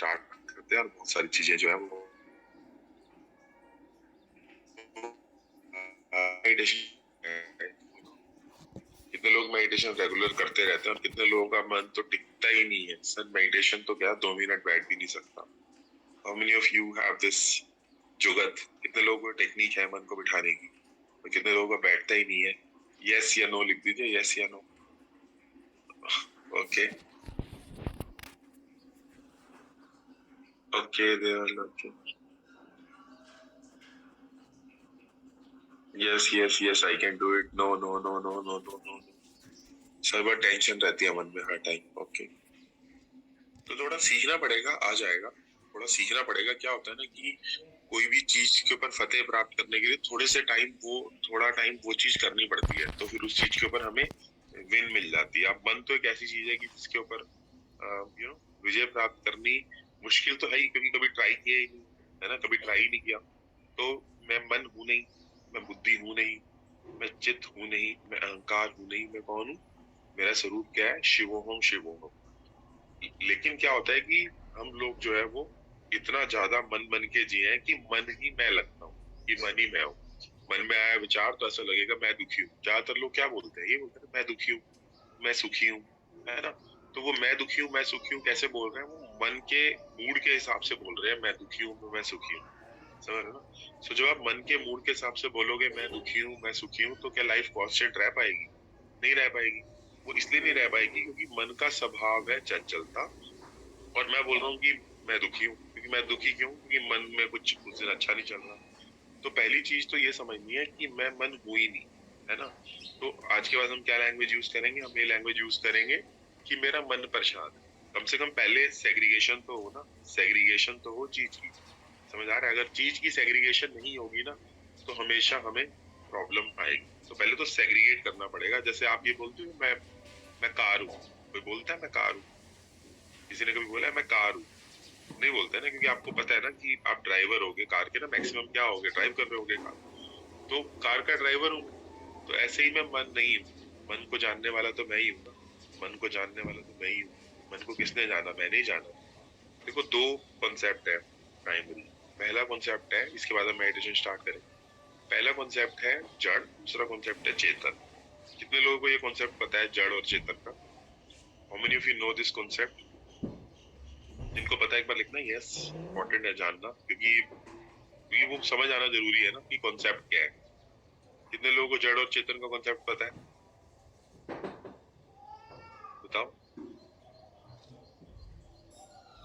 Start करते हैं और बहुत सारी चीजें जो है वो मेडिटेशन। कितने लोग मेडिटेशन रेगुलर करते रहते हैं और कितने लोगों का मन तो टिकता ही नहीं है। सर मेडिटेशन तो क्या 2 मिनट बैठ भी नहीं सकता। How many of you have this जुगत? कितने लोगों को टेक्निक है मन को बिठाने की और कितने लोगों का बैठता ही नहीं है? यस या नो लिख दीजिए, यस या no. Okay okay there okay. Yes yes yes I can do it. No no no no no no no. Sir बहुत टेंशन रहती है मन में हर टाइम। ओके तो थोड़ा सीखना पड़ेगा, आ जाएगा। थोड़ा सीखना पड़ेगा। क्या होता है ना कि कोई भी चीज के ऊपर फतेह प्राप्त करने के लिए थोड़ा टाइम वो चीज करनी पड़ती है, तो फिर उस चीज के ऊपर हमें विन मिल जाती है। अब मन तो एक ऐसी चीज है कि जिसके ऊपर विजय प्राप्त करनी मुश्किल तो है ही, क्योंकि कभी ट्राई किया ही नहीं है ना, कभी ट्राई ही नहीं किया। तो मैं मन हूं नहीं, मैं बुद्धि हूं नहीं, मैं चित्त हूं नहीं, मैं अहंकार हूं नहीं। मैं कौन हूँ? मेरा स्वरूप क्या है? शिवोहम शिवोहम। लेकिन क्या होता है कि हम लोग जो है वो इतना ज्यादा मन बन के जिए हैं कि मन ही मैं लगता हूँ, कि मन ही मैं हूँ। मन में आया विचार तो ऐसा लगेगा मैं दुखी हूँ। ज्यादातर लोग क्या बोलते हैं? ये बोलते हैं मैं दुखी हूँ, मैं सुखी हूँ, है ना। तो वो मैं दुखी हूँ मैं सुखी हूँ कैसे बोल रहे हैं? वो मन के मूड के हिसाब से बोल रहे हैं मैं दुखी हूँ मैं सुखी हूँ। समझ रहे हो ना? सो जब आप मन के मूड के हिसाब से बोलोगे मैं दुखी हूँ मैं सुखी हूँ, तो क्या लाइफ कांस्टेंट रह पाएगी? नहीं रह पाएगी। वो इसलिए नहीं रह पाएगी क्योंकि मन का स्वभाव है चंचलता। और मैं बोल रहा हूँ कि मैं दुखी हूँ, क्योंकि मैं दुखी क्यों? क्योंकि मन में कुछ उस दिन अच्छा नहीं चल रहा। तो पहली चीज तो ये समझनी है कि मैं मन हूं ही नहीं, है ना। तो आज के बाद हम क्या लैंग्वेज यूज करेंगे? हम ये लैंग्वेज यूज करेंगे कि मेरा मन परेशान है। कम से कम पहले सेग्रीगेशन तो हो ना, सेग्रीगेशन तो हो चीज की। समझ आ रहा है? अगर चीज की सेग्रीगेशन नहीं होगी ना, तो हमेशा हमें प्रॉब्लम आएगी। तो पहले तो सेग्रीगेट करना पड़ेगा। जैसे आप ये बोलते हो मैं कार हूँ। कोई बोलता है मैं कार हूँ? किसी ने कभी बोला है मैं कार हूँ? नहीं बोलते ना, क्योंकि आपको पता है ना कि आप ड्राइवर होगे कार के ना, मैक्सिमम क्या होगे, ड्राइव कर रहे होगे कार। तो कार का ड्राइवर हूँ मैं। तो ऐसे ही मैं मन नहीं हूँ। मन को जानने वाला तो मैं ही हूँ ना। मन को जानने वाला तो मैं ही हूँ। मन को किसने जाना? मैंने ही जाना। देखो दो कॉन्सेप्ट है प्राइमरी। पहला कॉन्सेप्ट है, इसके बाद हम मेडिटेशन स्टार्ट करेंगे। पहला कॉन्सेप्ट है जड़, दूसरा कॉन्सेप्ट है चेतन। कितने लोगों को ये कॉन्सेप्ट पता है जड़ और चेतन का? How many of you know this concept? जिनको पता है एक बार लिखना यस। इंपॉर्टेंट है जानना, क्योंकि वो समझ आना जरूरी है ना कि कॉन्सेप्ट क्या है। कितने लोगों को जड़ और चेतन का कॉन्सेप्ट पता है? बताओ।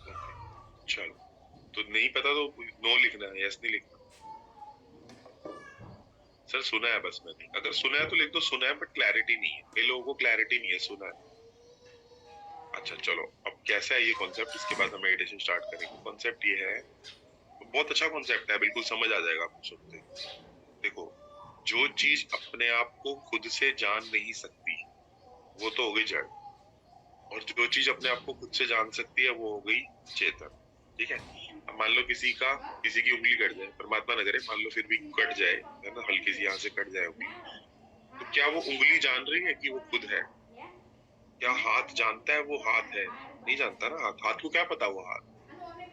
ओके चलो, तो नहीं पता तो नो लिखना है, यस नहीं लिखना। सर सुना है बस मैंने। अगर सुना है तो लिख दो सुना है, बट क्लैरिटी नहीं है। कई लोगों को क्लैरिटी नहीं है, सुना है। अच्छा चलो, अब कैसा है ये कॉन्सेप्ट, इसके बाद हम मेडिटेशन स्टार्ट करेंगे। कॉन्सेप्ट ये है, बहुत अच्छा कॉन्सेप्ट है, बिल्कुल समझ आ जाएगा आपको सुनते ही। देखो, जो चीज अपने आप को खुद से जान नहीं सकती वो तो हो गई जड़, और जो चीज अपने आप को खुद से जान सकती है वो हो गई चेतन। ठीक है। अब मान लो किसी की उंगली कट जाए, परमात्मा न करे, मान लो फिर भी कट जाए, है ना, हल्की सी यहाँ से कट जाए उंगली। तो क्या वो उंगली जान रही है कि वो खुद है? क्या हाथ जानता है वो हाथ है? नहीं जानता ना। हाथ हाथ को क्या पता वो हाथ?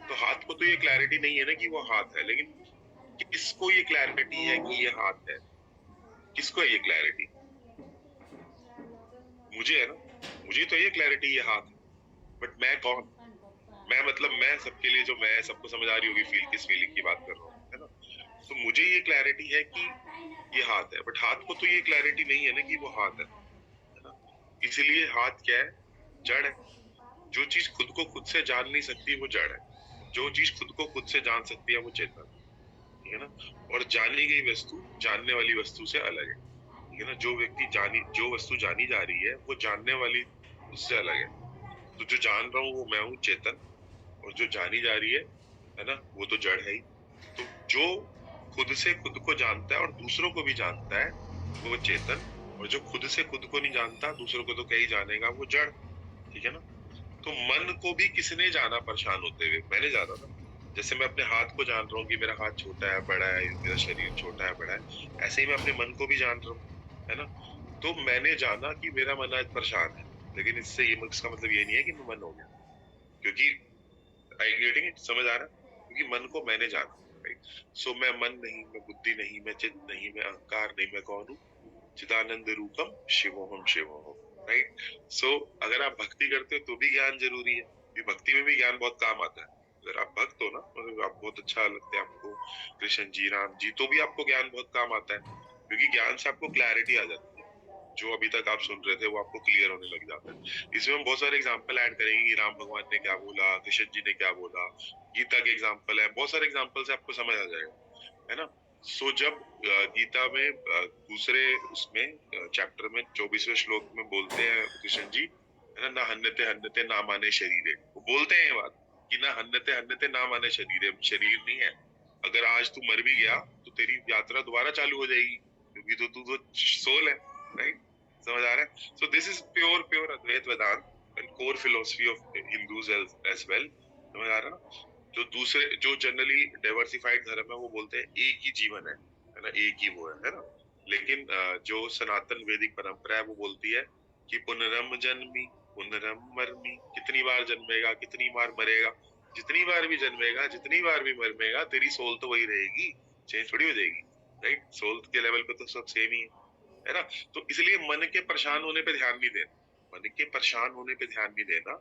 तो हाथ को तो ये क्लैरिटी नहीं है ना कि वो हाथ है। लेकिन किसको ये क्लैरिटी है कि ये हाथ है? किसको है ये क्लैरिटी? मुझे है ना। मुझे तो ये क्लैरिटी ये हाथ है। बट मैं कौन? मैं मतलब मैं सबके लिए जो मैं, सबको समझ आ रही होगी फील, किस फीलिंग की बात कर रहा हूँ, है ना। तो मुझे ये क्लैरिटी है कि ये हाथ है, बट हाथ को तो ये क्लैरिटी नहीं है ना कि वो हाथ है ना। इसीलिए हाथ क्या है? जड़ है। जो चीज खुद को खुद से जान नहीं सकती वो जड़ है। जो चीज खुद को खुद से जान सकती है वो चेतन है। ठीक है ना। और जानी गई वस्तु जानने वाली वस्तु से अलग है। ठीक है ना। जो वस्तु जानी जा रही है वो जानने वाली उससे अलग है। तो जो जान रहा हूँ वो मैं हूँ चेतन, और जो जानी जा रही है ना, वो तो जड़ है ही। तो जो खुद से खुद को जानता है और दूसरों को भी जानता है वो चेतन, और जो खुद से खुद को नहीं जानता दूसरों को तो क्या ही जानेगा, वो जड़। ठीक है ना। तो मन को भी किसने जाना परेशान होते हुए? मैंने जाना ना। जैसे मैं अपने हाथ को जान रहा हूँ कि मेरा हाथ छोटा है बड़ा है, मेरा शरीर छोटा है बड़ा है, ऐसे ही मैं अपने मन को भी जान रहा हूँ, है ना। तो मैंने जाना कि मेरा मन आज परेशान है, लेकिन इससे ये इसका मतलब ये नहीं है कि मैं मन हो गया। क्योंकि आई गेटिंग इट? समझ आ रहा है? क्योंकि मन को मैंने जाना, राइट? सो मैं मन नहीं, मैं बुद्धि नहीं, मैं चित्त नहीं, मैं अहंकार नहीं, मैं कौन हूँ? चिदानंद रूपम शिवोहम शिवोहम, राइट? सो अगर आप भक्ति करते हो तो भी ज्ञान जरूरी है, क्योंकि भक्ति में भी ज्ञान बहुत काम आता है। अगर आप भक्त हो ना, मतलब आप बहुत अच्छा लगता है आपको कृष्ण जी, राम जी, तो भी आपको ज्ञान बहुत काम आता है, क्योंकि ज्ञान से आपको क्लैरिटी आ जाती है। जो अभी तक आप सुन रहे थे वो आपको क्लियर होने लग जाता है। इसमें हम बहुत सारे एग्जाम्पल ऐड करेंगे कि राम भगवान ने क्या बोला, कृष्ण जी ने क्या बोला, गीता के एग्जाम्पल है, बहुत सारे एग्जाम्पल से आपको समझ आ जाएगा, है ना? सो जब गीता में दूसरे उसमें चैप्टर में 24वें श्लोक में बोलते हैं कृष्ण जी, है ना, ना हन्नते हन्नते ना माने शरीरे, वो बोलते हैं ये बात कि ना हन्नते हन्नते ना माने शरीरे, शरीर नहीं है। अगर आज तू मर भी गया तो तेरी यात्रा दोबारा चालू हो जाएगी, क्योंकि तो तू तो सोल है, राइट? समझ आ रहा है? So this is pure pure Advaita Vedanta and core philosophy of Hindus as well. समझ आ रहा है ना? जो दूसरे, जो जनरली डाइवर्सिफाइड धर्म है वो बोलते हैं एक ही जीवन है ना, एक ही वो है ना? लेकिन जो सनातन वैदिक परंपरा है वो बोलती है कि पुनरम जन्मी पुनरम मरमी, कितनी बार जन्मेगा, कितनी बार मरेगा, जितनी बार भी जन्मेगा, जितनी बार भी मरेगा, तेरी सोल तो वही रहेगी, चेंज थोड़ी हो जाएगी, राइट? सोल के लेवल पे तो सब सेम ही है ना? तो इसलिए मन के परेशान होने पे ध्यान नहीं देना, मन के परेशान होने पे ध्यान नहीं देना,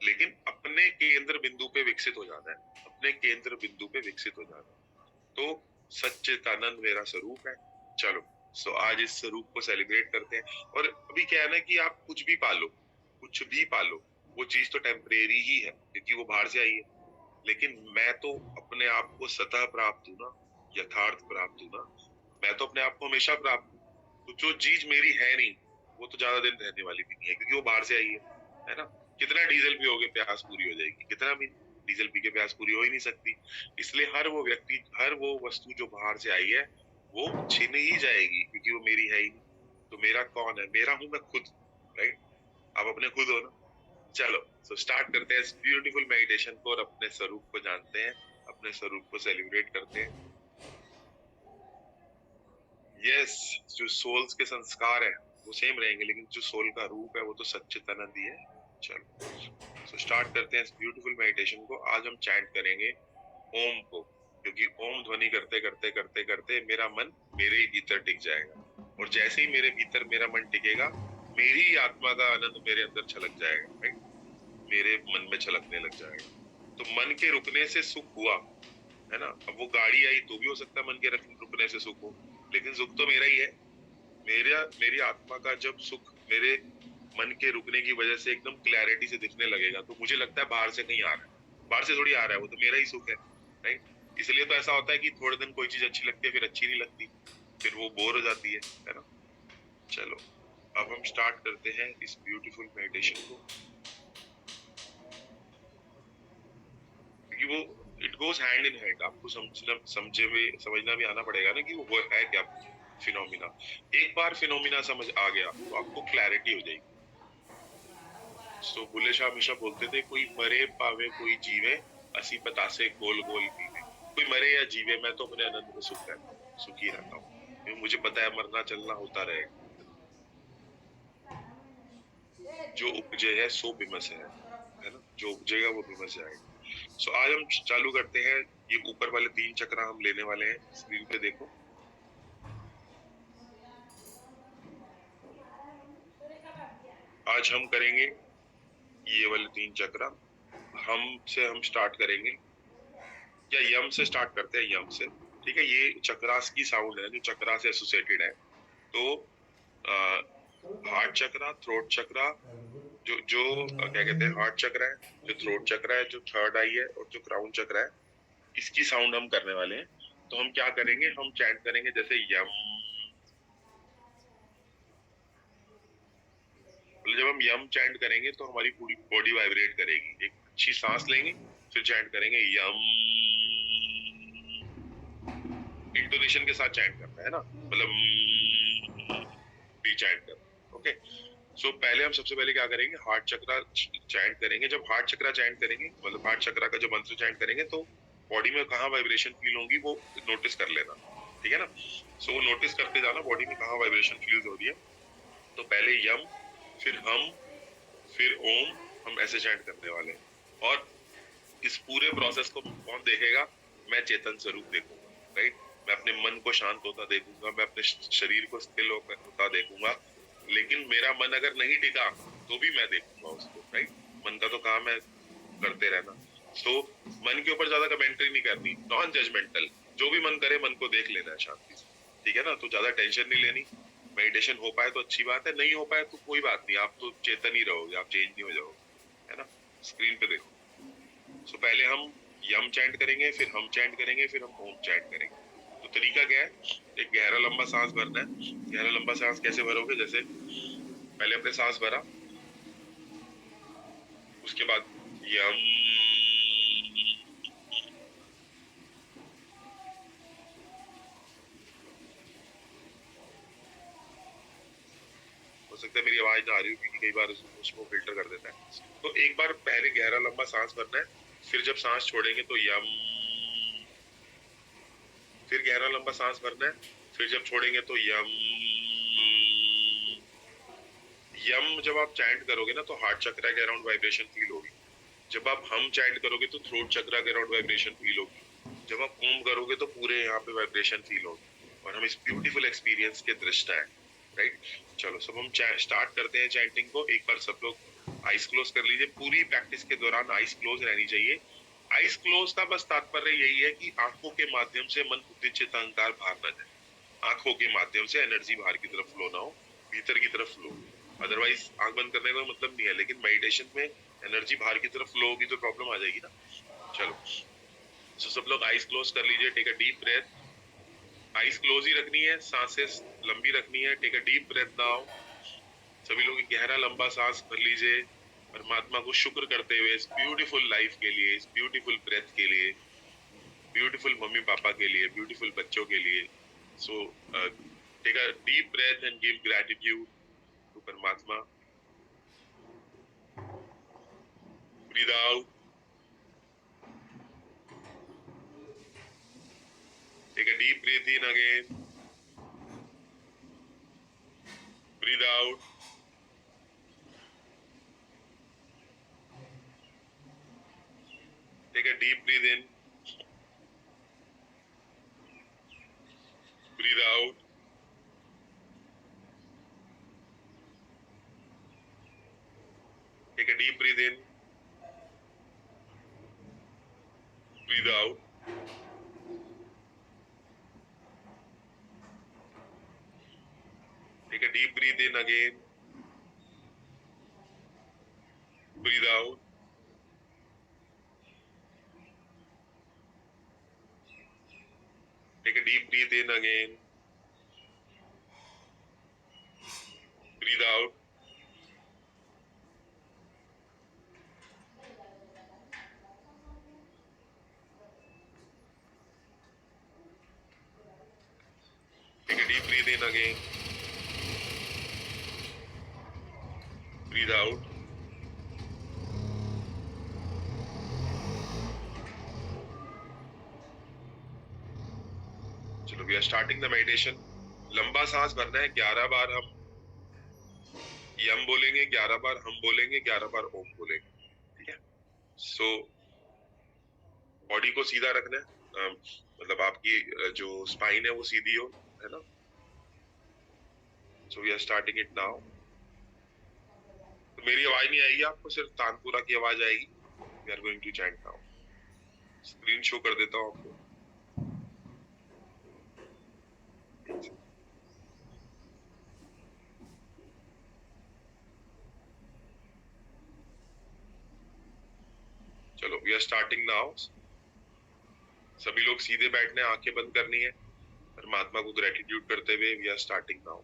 लेकिन अपने केंद्र बिंदु पे विकसित हो जाना है, अपने केंद्र बिंदु पे विकसित हो जाना है। तो सच्चिदानंद मेरा स्वरूप है। चलो, सो आज इस स्वरूप को सेलिब्रेट करते हैं। और अभी क्या है ना कि आप कुछ भी पालो, कुछ भी पालो, वो चीज तो टेम्परेरी ही है, क्योंकि वो बाहर से आई है। लेकिन मैं तो अपने आप को सतह प्राप्त हूं ना, यथार्थ प्राप्त हूं ना, मैं तो अपने आप को हमेशा प्राप्त हूँ। तो जो चीज मेरी है नहीं, वो तो ज्यादा दिन रहने वाली भी नहीं है, क्योंकि वो बाहर से आई है ना? कितना डीजल पियोगे प्यास पूरी हो जाएगी? कितना भी डीजल पी के प्यास पूरी हो ही नहीं सकती। इसलिए हर वो व्यक्ति, हर वो वस्तु जो बाहर से आई है, वो छिन ही जाएगी, क्योंकि वो मेरी है ही नहीं। तो मेरा कौन है? मेरा हूं मैं खुद, राइट? आप अपने खुद हो ना? चलो, सो स्टार्ट करते हैं इस ब्यूटीफुल मेडिटेशन को और अपने स्वरूप को जानते हैं, अपने स्वरूप को सेलिब्रेट करते हैं। यस, जो सोल्स के संस्कार है वो सेम रहेंगे, लेकिन जो सोल का रूप है वो तो सच्चिदानंद ही है। चलो, सो स्टार्ट करते हैं इस ब्यूटीफुल मेडिटेशन को। आज हम चैंट करेंगे ओम को, क्योंकि ओम ध्वनि करते करते करते करते मेरा मन मेरे ही भीतर टिक जाएगा, और जैसे ही मेरे भीतर मेरा मन टिकेगा, मेरी आत्मा का आनंद मेरे अंदर छलक जाएगा, राइट? मेरे मन में छलकने लग जाएगा। तो मन के रुकने से सुख हुआ, है ना? अब वो गाड़ी आई तो भी हो सकता है मन के रुकने से सुख हो, लेकिन सुख तो मेरा ही है। मेरा, मेरी आत्मा का जब सुख मेरे मन के रुकने की वजह से एकदम क्लैरिटी से दिखने लगेगा, तो मुझे लगता है बाहर से कहीं आ रहा है, बाहर से थोड़ी आ रहा है, वो तो मेरा ही सुख है, राइट? इसलिए तो ऐसा होता है कि थोड़े दिन कोई चीज अच्छी लगती है, फिर अच्छी नहीं लगती, फिर वो बोर हो जाती है ना? चलो, अब हम स्टार्ट करते हैं इस ब्यूटीफुल मेडिटेशन को, क्योंकि वो it goes hand in hand. आपको समझना भी आना पड़ेगा ना कि वो है क्या फिनोमिना। एक बार फिनोमिना समझ आ गया तो आपको क्लैरिटी हो जाएगी। सो बुल्ले शाह हमेशा बोलते थे, कोई मरे पावे कोई जीवे, असी पतासे गोल गोल पीवे। कोई मरे या जीवे, मैं तो अपने आनंद में सुख रहता हूँ, सुखी रहता हूँ, क्योंकि मुझे पता है मरना चलना होता रहेगा। जो उपजे है सो विमस है ना? जो उपजेगा वो विमस जाएगा। सो आज हम चालू करते हैं। ये ऊपर वाले 3 चक्र हम लेने वाले हैं, स्क्रीन पे देखो। आज हम करेंगे ये वाले 3 चक्र। हम स्टार्ट करेंगे, या यम से स्टार्ट करते हैं, यम से, ठीक है? ये चक्रास की साउंड है जो चक्रा से एसोसिएटेड है। तो हार्ट चक्रा, थ्रोट चक्रा, जो जो क्या कहते हैं, हार्ट चक्र है, जो थ्रोट चक्र है, जो थर्ड आई है, और जो क्राउन चक्र है, इसकी साउंड हम करने वाले हैं। तो हम क्या करेंगे, हम चैंट करेंगे जैसे यम। मतलब जब हम यम चैंट करेंगे तो हमारी पूरी बॉडी वाइब्रेट करेगी। एक अच्छी सांस लेंगे, फिर चैंट करेंगे यम। इंटोनेशन के साथ चैंट करना है ना, मतलब भी चैंट करना। ओके, सो पहले हम सबसे पहले क्या करेंगे, हार्ट चक्रा चैंट करेंगे। जब हार्ट चक्रा चैंट करेंगे, मतलब हार्ट चक्रा का जो मंत्र चैंट करेंगे, तो बॉडी में कहाँ वाइब्रेशन फील होंगी वो नोटिस कर लेना, ठीक है ना? सो वो नोटिस करते जाना बॉडी में कहाँ वाइब्रेशन फील हो रही है। तो पहले यम, फिर हम, फिर ओम, हम ऐसे चैंट करने वाले हैं। और इस पूरे प्रोसेस को कौन देखेगा? मैं चेतन स्वरूप देखूंगा, राइट? मैं अपने मन को शांत होता देखूंगा, मैं अपने शरीर को स्थिर होता देखूंगा, लेकिन मेरा मन अगर नहीं टिका तो भी मैं देखूंगा उसको, राइट? मन का तो काम है करते रहना। तो मन के ऊपर ज्यादा कमेंट्री नहीं करनी, नॉन जजमेंटल, जो भी मन करे मन को देख लेना है शांति से, ठीक है ना? तो ज्यादा टेंशन नहीं लेनी। मेडिटेशन हो पाए तो अच्छी बात है, नहीं हो पाए तो कोई बात नहीं, आप तो चेतन ही रहोगे, आप चेंज नहीं हो जाओगे, है ना? स्क्रीन पे देखो। सो पहले हम यम चैंट करेंगे, फिर हम चैंट करेंगे, फिर हम ओम चैंट करेंगे। तो तरीका क्या है? एक गहरा लंबा सांस भरना है। गहरा लंबा सांस कैसे भरोगे? जैसे पहले अपने सांस भरा, उसके बाद यम, हो सकता है मेरी आवाज ना आ रही हो क्योंकि कई बार उसको फिल्टर कर देता है। तो एक बार पहले गहरा लंबा सांस भरना है, फिर जब सांस छोड़ेंगे तो यम, फिर गहरा लंबा सांस भरना है, फिर जब छोड़ेंगे तो यम। यम जब आप चैंट करोगे ना तो हार्ट चक्रा के अराउंड वाइब्रेशन फील होगी। जब आप हम चैंट करोगे तो थ्रोट चक्रा के अराउंड वाइब्रेशन फील होगी। जब आप ओम करोगे तो पूरे यहाँ पे वाइब्रेशन फील होगी। और हम इस ब्यूटीफुल एक्सपीरियंस के दृष्टा है, राइट? चलो सब हम स्टार्ट करते हैं चैंटिंग को। एक बार सब लोग आइस क्लोज कर लीजिए। पूरी प्रैक्टिस के दौरान आइस क्लोज रहनी चाहिए। आइस क्लोज का बस तात्पर्य यही है कि आंखों के माध्यम से मन बुद्धि चित्त अहंकार बाहर न जाए। आंखों के माध्यम से एनर्जी बाहर की तरफ फ्लो ना हो, भीतर की तरफ फ्लो। अदरवाइज आंख बंद करने का मतलब नहीं है, लेकिन मेडिटेशन में एनर्जी बाहर की तरफ फ्लो होगी तो प्रॉब्लम आ जाएगी ना। चलो, तो सब लोग आइस क्लोज कर लीजिए। Take a deep breath. Eyes close ही रखनी है, सांसें लंबी रखनी है। Take a deep breath now. सभी लोग गहरा लंबा सांस भर लीजिए, परमात्मा को शुक्र करते हुए इस ब्यूटीफुल लाइफ के लिए, इस ब्यूटीफुल ब्रेथ के लिए, ब्यूटीफुल मम्मी पापा के लिए, ब्यूटीफुल बच्चों के लिए। So take a deep breath and give gratitude to परमात्मा। Breathe out, take a deep breath in again, breathe out, take a deep breath in, breathe out, take a deep breath in, breathe out, take a deep breath in again, breathe out, take a deep breath in again, breathe out, take a deep breath in again, breathe out. चलो, we are starting the meditation. लंबा सांस भरना है। 11 बार हम यम बोलेंगे, 11 बार हम बोलेंगे, 11 बार ओम बोलेंगे, ठीक है? सो बॉडी को सीधा रखना है। मतलब आपकी जो स्पाइन है वो सीधी हो, है ना? So we are starting it now. तो मेरी आवाज नहीं आएगी आपको, सिर्फ तानपुरा की आवाज आएगी। We are going to chant now. Screen show कर देता हूँ आपको। चलो, वी आर स्टार्टिंग नाउ। सभी लोग सीधे बैठने, आंखें बंद करनी है, परमात्मा को ग्रेटिट्यूड करते हुए। We are starting now.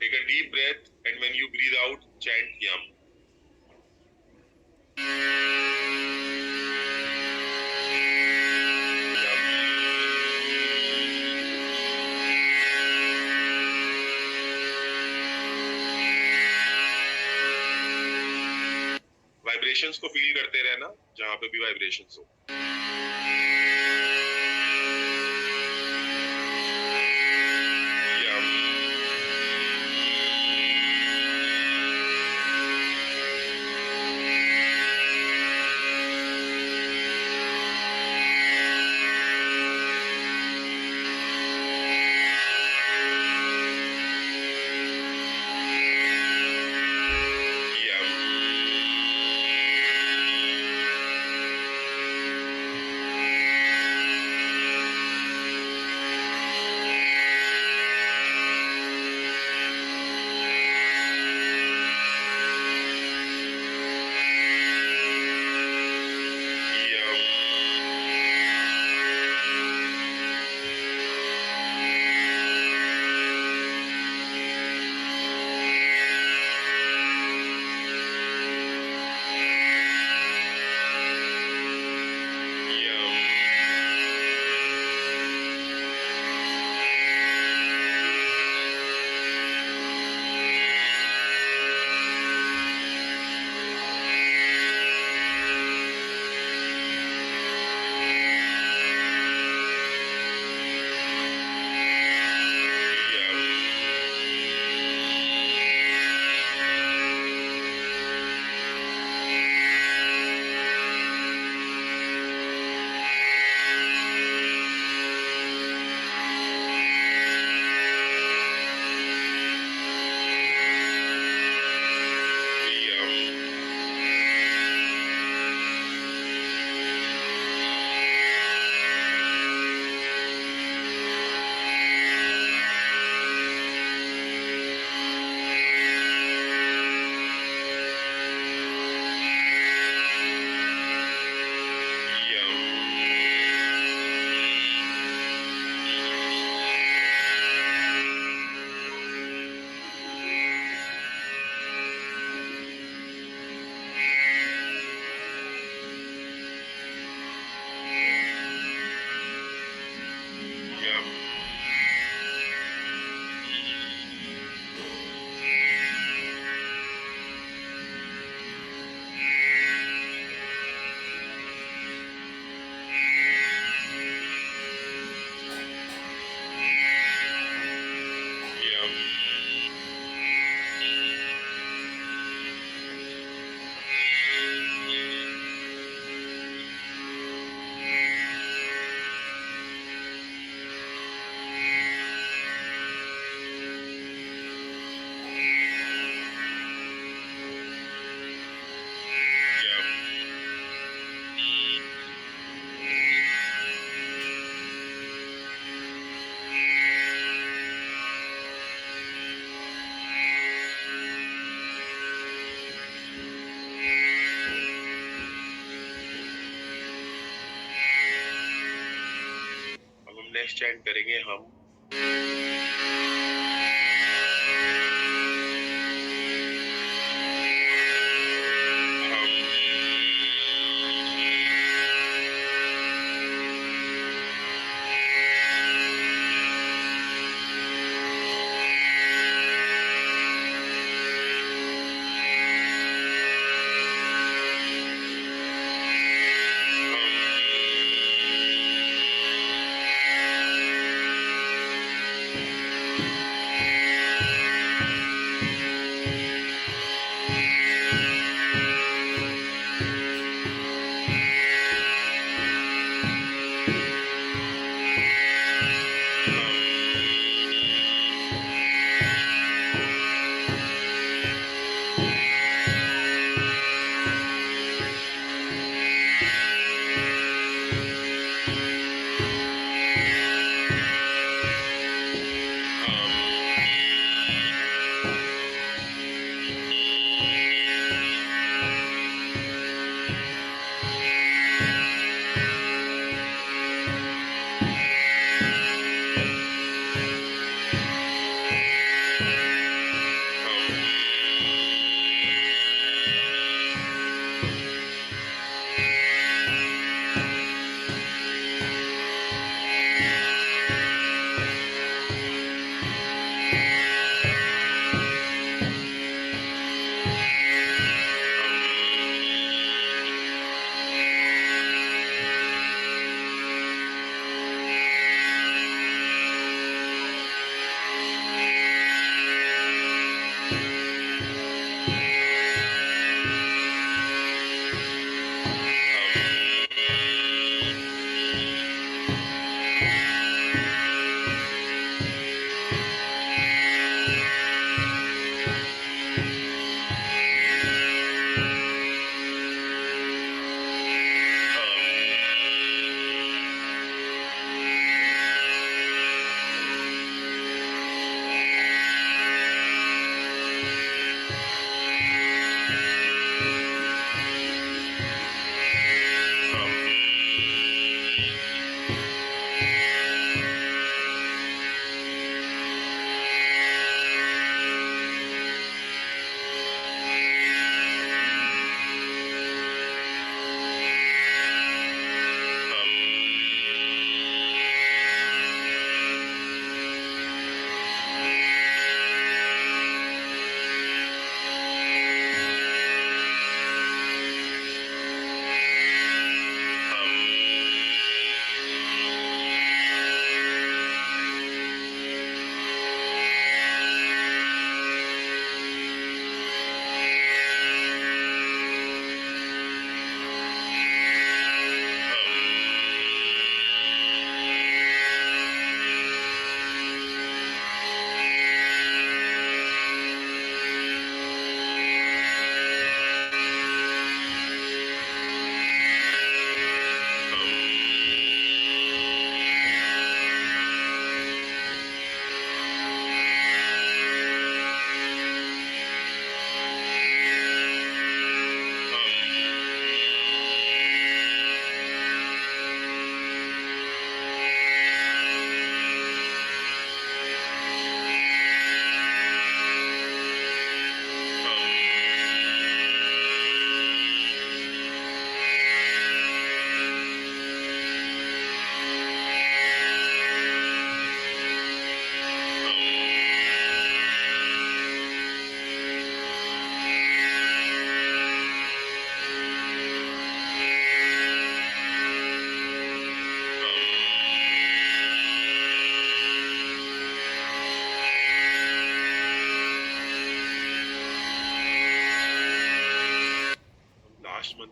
Take a deep breath, and when you breathe out, chant Yam. Vibrations को फील करते रहना जहां पे भी वाइब्रेशंस हो। Yeah. नेक्स्ट चैंट करेंगे हम।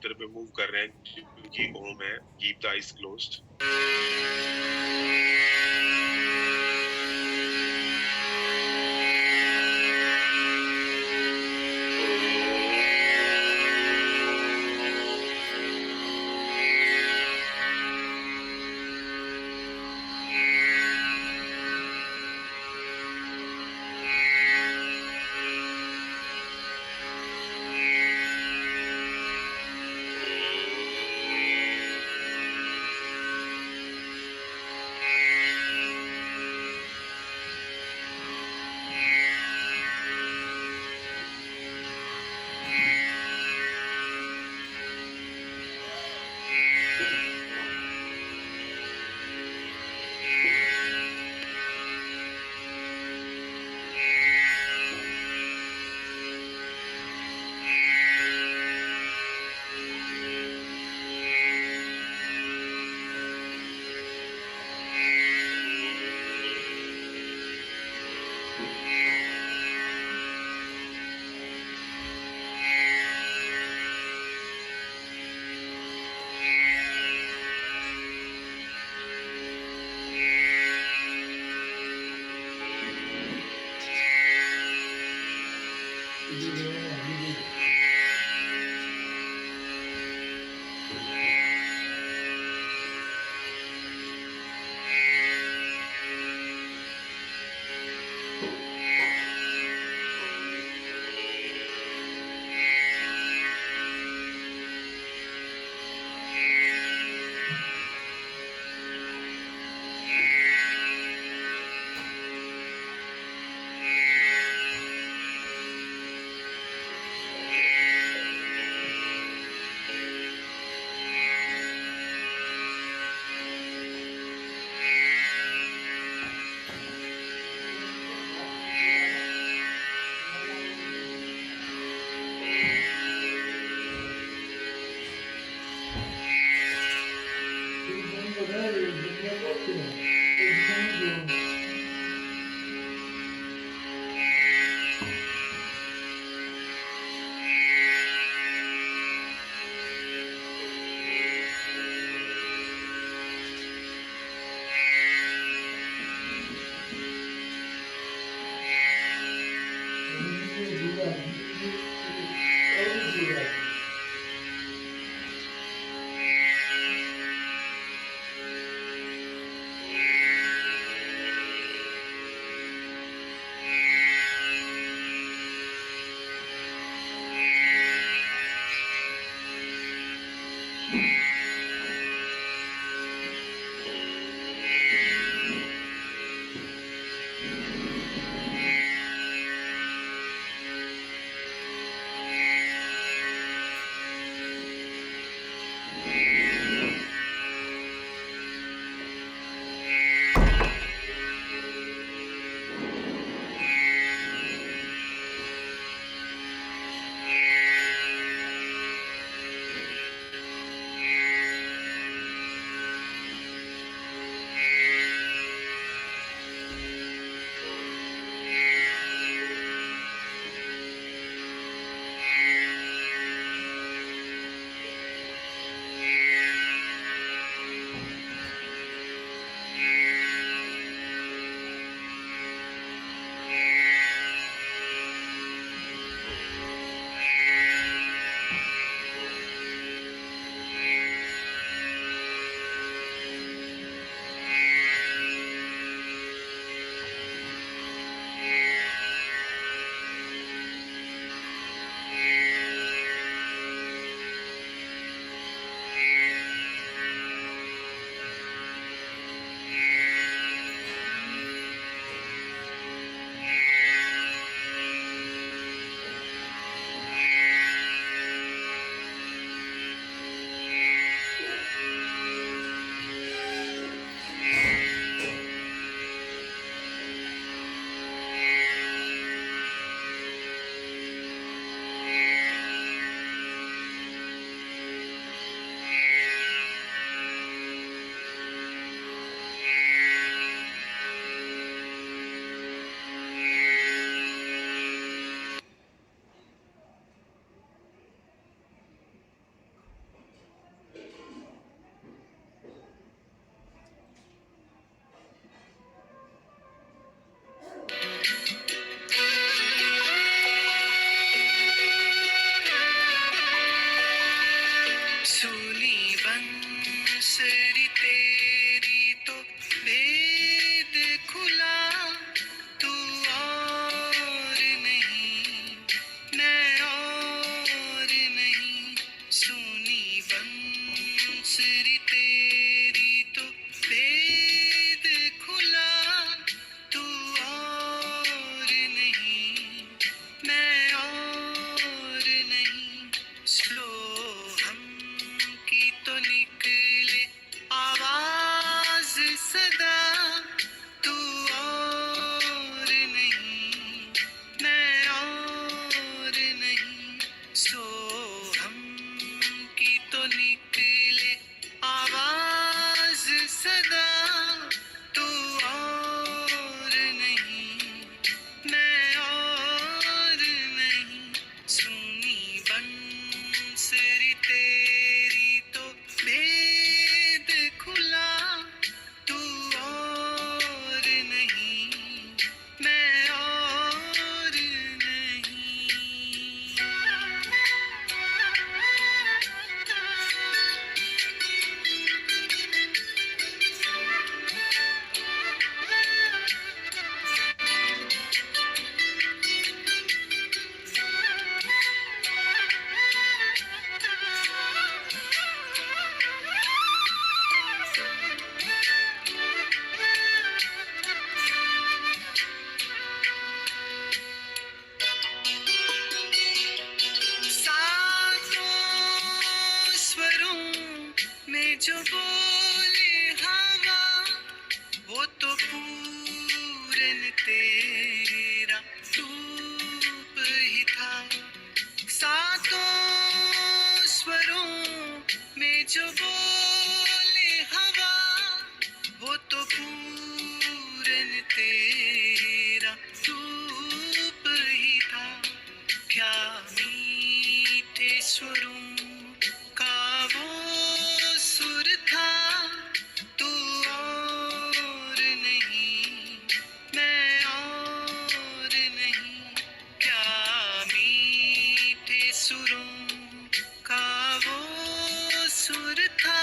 सेंटर पे मूव कर रहे हैं क्योंकि ओम है. Keep the eyes closed. सूली बंसरी तेरी तो भेद खुला, तू और नहीं मैं और नहीं। सूनी बंसरी तेरी तो भेद खुला, तू और नहीं मैं और नहीं। स्लो हम की तो निकले आवाज सदा, तू और नहीं मैं और नहीं। सो हम की तो निकले आवाज सदा, तू और नहीं मैं और नहीं। सुनी बंसरी तेरी तो भेद खुला, तू और नहीं मैं और नहीं। सातों स्वरों में जो बोले हवा, वो तो पूरन तेरा रूप ही था। सातों स्वरों में जो बोले हवा, वो तो पूरन तेरा रूप ही था। क्या मीठे स्वरों का वो सुर था, तू और नहीं मैं और नहीं। क्या मीठे सुरों का वो सुर था,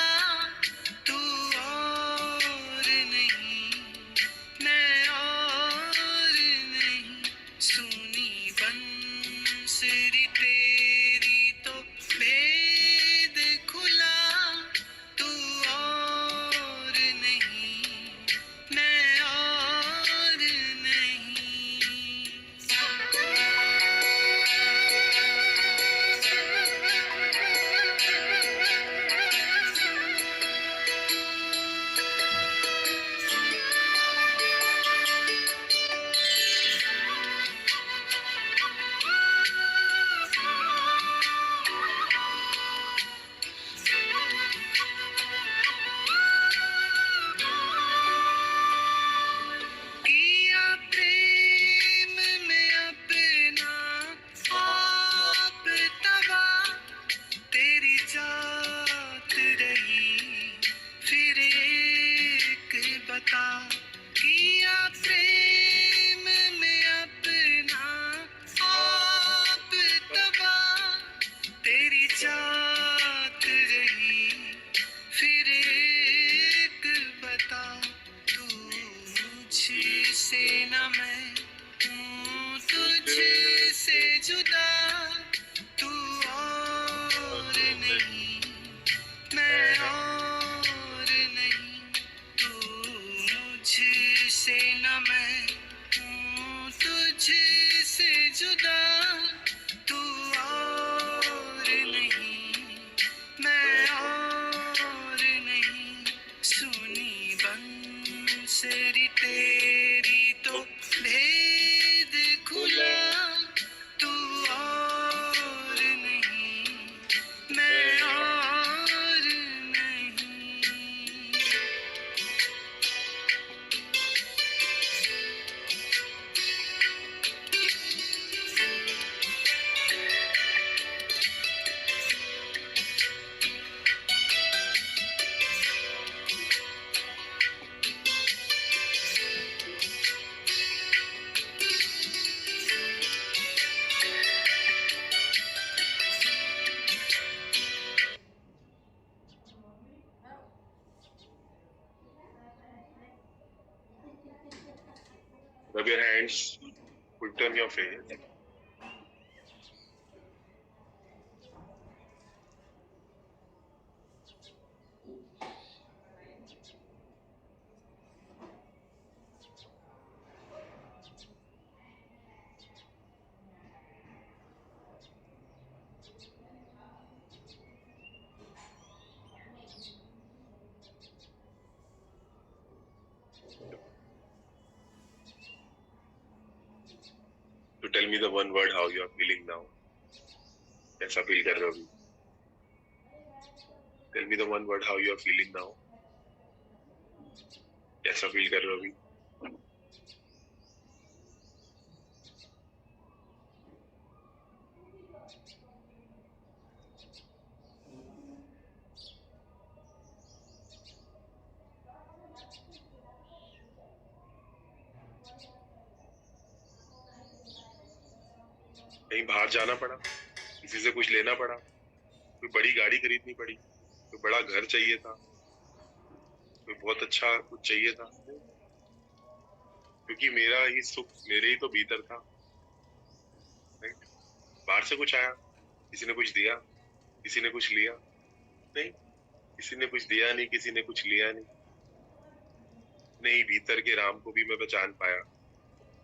Rub your hands, put on your face. To tell me the one word how you are feeling now. कैसा फील कर रहे हो अभी? Tell me the one word how you are feeling now. कैसा फील कर रहे हो अभी? कहीं बाहर जाना पड़ा, किसी से कुछ लेना पड़ा, कोई बड़ी गाड़ी खरीदनी पड़ी, कोई बड़ा घर चाहिए था, कोई बहुत अच्छा कुछ चाहिए था, क्योंकि मेरा ही सुख मेरे ही तो भीतर था, राइट? बाहर से कुछ आया, किसी ने कुछ दिया, किसी ने कुछ लिया, नहीं, किसी ने कुछ दिया नहीं, किसी ने कुछ लिया नहीं। अपने ही भीतर के राम को भी मैं पहचान पाया,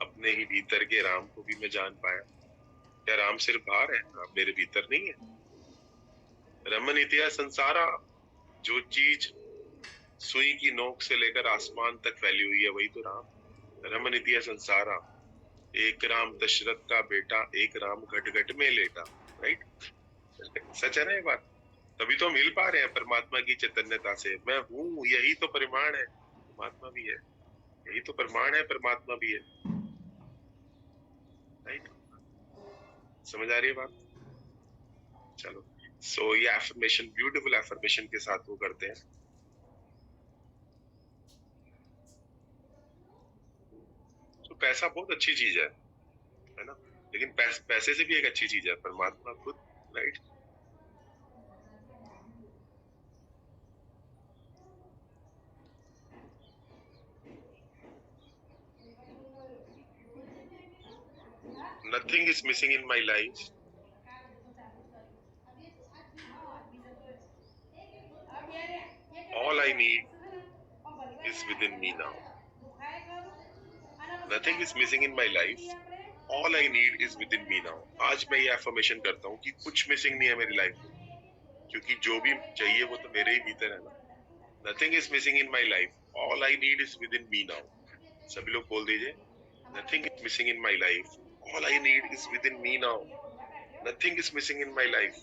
अपने ही भीतर के राम को भी मैं जान पाया। क्या राम सिर्फ बाहर है, राम मेरे भीतर नहीं है? रमन इतिहास संसारा, जो चीज सुई की नोक से लेकर आसमान तक फैली हुई है वही तो राम। रमन इतिहास संसारा, एक राम दशरथ का बेटा, एक राम घट घट में लेटा, राइट? सच है ना ये बात? तभी तो मिल पा रहे हैं परमात्मा की चैतन्यता से। मैं हूँ, यही तो परिमाण है, परमात्मा भी है, यही तो प्रमाण है, परमात्मा भी है, राइट? समझ आ रही है बात? चलो, सो ये एफर्मेशन, ब्यूटीफुल एफर्मेशन के साथ वो करते हैं। तो पैसा बहुत अच्छी चीज है ना? लेकिन पैसे से भी एक अच्छी चीज है परमात्मा खुद, right? Nothing is missing in my life. All I need is within me now. Nothing is missing in my life. All I need is within me now. आज मैं ये एफर्मेशन करता हूँ कि कुछ मिसिंग नहीं है मेरी लाइफ में, क्योंकि जो भी चाहिए वो तो मेरे ही भीतर है ना। Nothing is missing in my life. All I need is within me now. सभी लोग बोल दीजिए, Nothing is missing in my life. All I need is within me now. Nothing is missing in my life.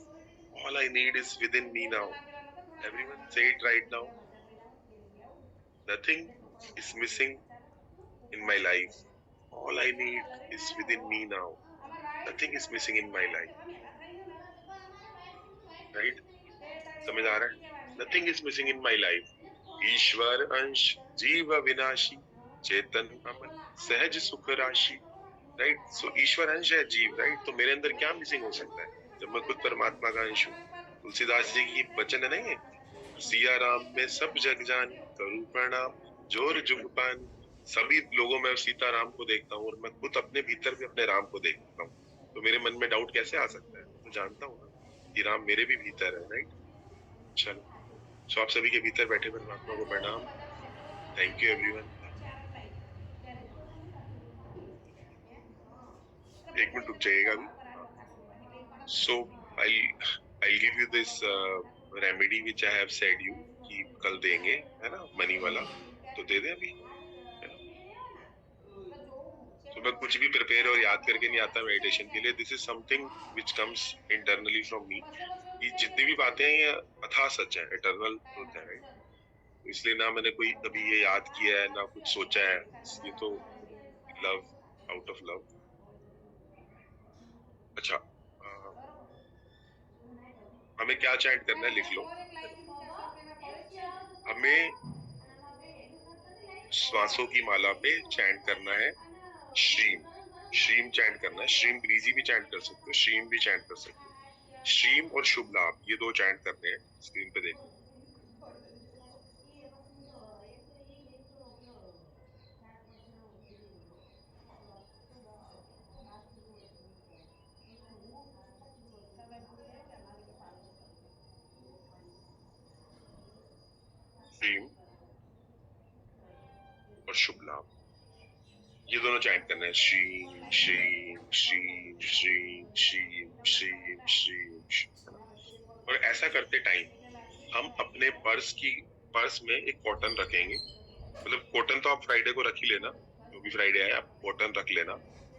All I need is within me now. Everyone say it right now. Nothing is missing in my life. All I need is within me now. Nothing is missing in my life. Right? समझ आ रहा है? Nothing is missing in my life. ईश्वर अंश जीव विनाशी चेतन अमन सहज सुख राशि, राइट? सो ईश्वर अंश है जीव, राइट? तो मेरे अंदर क्या मिसिंग हो सकता है जब मैं खुद परमात्मा का अंश हूँ? तुलसीदास जी की वचन है नहीं है, सिया राम में सब जग जानी करूं प्रणाम जोर जुग पानी। सभी लोगों में सीता राम को देखता हूँ और मैं खुद अपने भीतर भी अपने राम को देखता हूँ, तो मेरे मन में डाउट कैसे आ सकता है? मैं जानता हूँ ना कि राम मेरे भी भीतर है, राइट? चलो, सो आप सभी के भीतर बैठे परमात्मा को प्रणाम। Thank you everyone. एक मिनट रुक जाइएगा अभी। So I give you this remedy which I have said you कि कल देंगे, है ना, मनी वाला, तो दे दे अभी, है ना? तो मैं कुछ भी प्रिपेयर और याद करके नहीं आता मेडिटेशन के लिए। This is something which comes internally from me. ये जितनी भी बातें हैं ये अथाह सच है, इटर्नल ट्रुथ है, राइट? इसलिए ना मैंने कोई कभी ये याद किया है ना कुछ सोचा है, ये तो लव, आउट ऑफ लव। अच्छा, हमें क्या चैंट करना है लिख लो। हमें श्वासों की माला पे चैंट करना है श्रीम। श्रीम चैंट करना है। श्रीम ब्रीजी भी चैंट कर सकते हो, श्रीम भी चैंट कर सकते हो। श्रीम और शुभ लाभ, ये दो चैंट करने हैं। स्क्रीन पे देखो। श्रीम और शुभ लाभ, ये दोनों चैंट करना है। श्रीम श्रीम श्रीम श्रीम श्रीम श्रीम श्रीम। और ऐसा करते टाइम हम अपने पर्स में एक कॉटन रखेंगे। मतलब कॉटन तो आप फ्राइडे को रख ही लेना, जो भी फ्राइडे आए आप कॉटन रख लेना,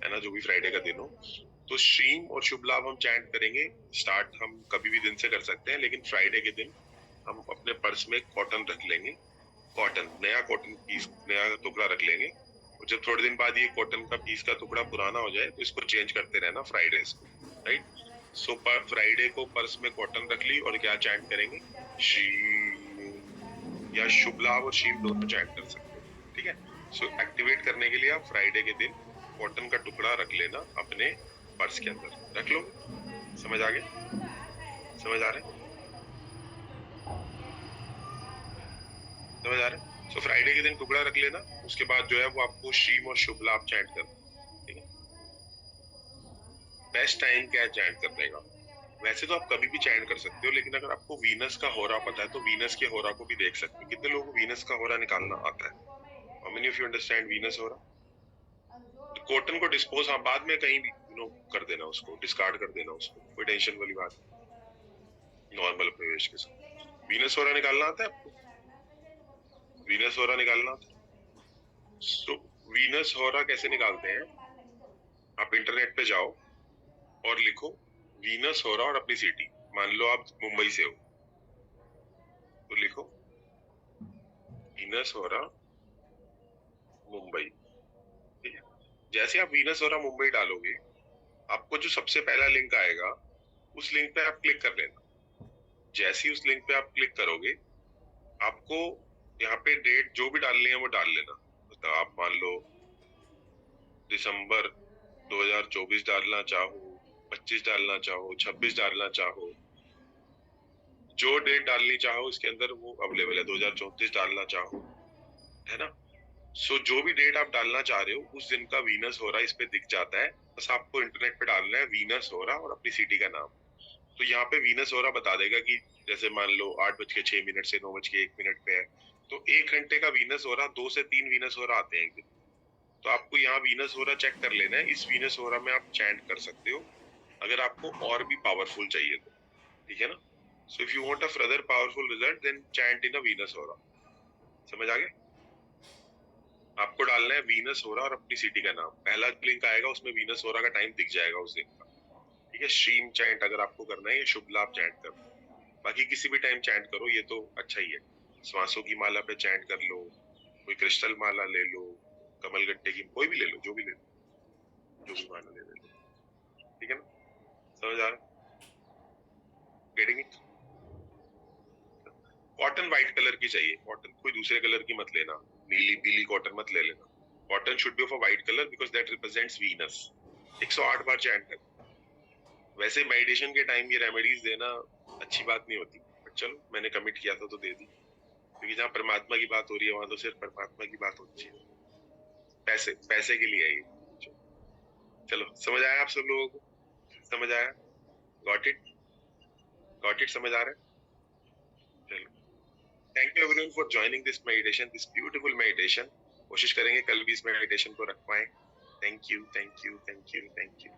है ना, जो भी फ्राइडे का दिन हो। तो श्रीम और शुभ लाभ हम चैंट करेंगे। स्टार्ट हम कभी भी दिन से कर सकते हैं, लेकिन फ्राइडे के दिन हम अपने पर्स में कॉटन रख लेंगे। नया कॉटन पीस, नया टुकड़ा रख लेंगे। और जब थोड़े दिन बाद ये कॉटन का पीस का टुकड़ा पुराना हो जाए तो इसको चेंज करते रहना फ्राइडेज को, राइट। सो पर फ्राइडे को पर्स में कॉटन रख ली और क्या चैंट करेंगे, श्री, या शुभ लाभ और शीम दोनों चैंट कर सकते हो, ठीक है। सो एक्टिवेट करने के लिए आप फ्राइडे के दिन कॉटन का टुकड़ा रख लेना अपने पर्स के अंदर, रख लो। समझ आ गया? समझ आ रहा है? समझ आ रहा है? सो फ्राइडे के दिन टुकड़ा रख लेना, उसके बाद जो है वो आपको श्रीम और शुभ लाभ चैंट करना, ठीक है। बेस्ट टाइम क्या है चैंट करने का? वैसे तो आप कभी भी चैंट कर सकते हो, लेकिन अगर आपको वीनस का होरा पता है तो वीनस के होरा को भी देख सकते हो। कितने लोगों को वीनस का होरा निकालना आता है? How many of you understand Venus होरा? तो कॉटन को डिस्पोज, हाँ, बाद में कहीं भी कर देना, उसको डिस्कार्ड कर देना, उसको कोई टेंशन वाली बात नहीं, नॉर्मल प्रवेश के साथ। वीनस होरा निकालना आता है आपको? वीनस होरा निकालना आता है? सो वीनस होरा कैसे निकालते हैं? आप इंटरनेट पे जाओ और लिखो वीनस होरा और अपनी सिटी। मान लो आप मुंबई से हो तो लिखो वीनस होरा मुंबई, ठीक है। जैसे आप वीनस होरा मुंबई डालोगे, आपको जो सबसे पहला लिंक आएगा उस लिंक पे आप क्लिक कर लेना। जैसे ही उस लिंक पे आप क्लिक करोगे, आपको यहाँ पे डेट जो भी डालनी है वो डाल लेना। मतलब आप मान लो दिसंबर 2024 डालना चाहो, 25 डालना चाहो, 26 डालना चाहो, जो डेट डालनी चाहो इसके अंदर वो अवेलेबल है। 2034 डालना चाहो, है ना। सो जो भी डेट आप डालना चाह रहे हो उस दिन का वीनस हो रहा इस पे दिख जाता है। बस आपको इंटरनेट पे डालना है वीनस हो रहा और अपनी सिटी का नाम। तो यहाँ पे वीनस हो रहा बता देगा कि जैसे मान लो 8:06 से 9:01 पे है, तो 1 घंटे का वीनस हो रहा 2 से 3 वीनस हो रहा आते हैं एक दिन। तो आपको यहाँ वीनस हो रहा चेक कर लेना है। इस वीनस हो रहा में आप चैंट कर सकते हो अगर आपको और भी पावरफुल चाहिए तो, ठीक है ना। So if you want a further powerful result then chant in a Venus हो रहा। समझ आ गया? आपको डालना है वीनस हो रहा और अपनी सिटी का नाम। पहला लिंक आएगा उसमें वीनस हो रहा का टाइम दिख जाएगा उस दिन का, ठीक है। श्रीम चैंट अगर आपको करना है या शुभ लाभ चैंट करना है, बाकी किसी भी टाइम चैंट करो, ये तो अच्छा ही है। श्वासों की माला पे चैंट कर लो, कोई क्रिस्टल माला ले लो, कमलगट्टे की कोई भी ले लो, जो भी ले लो, जो भी माला ले लो, ठीक है ना। समझ आ रहा है? Getting it? Cotton white colour की चाहिए, कॉटन कोई दूसरे कलर की मत लेना, नीली पीली कॉटन मत ले लेना। Cotton should be of a white colour because that represents Venus. 108 bar chant कर। वैसे मेडिटेशन के टाइम ये रेमेडीज देना अच्छी बात नहीं होती, बट चलो मैंने कमिट किया था तो दे दी, क्योंकि जहाँ परमात्मा की बात हो रही है वहां तो सिर्फ परमात्मा की बात होनी चाहिए। पैसे पैसे के लिए है ये। चलो समझ आया आप सब लोगों को? समझ आया? Got it? Got it? समझ आ रहा है? चलो, thank you everyone for joining this meditation, this beautiful meditation. कोशिश करेंगे कल भी इस मेडिटेशन को रख पाए। Thank you, thank you, thank you, thank you.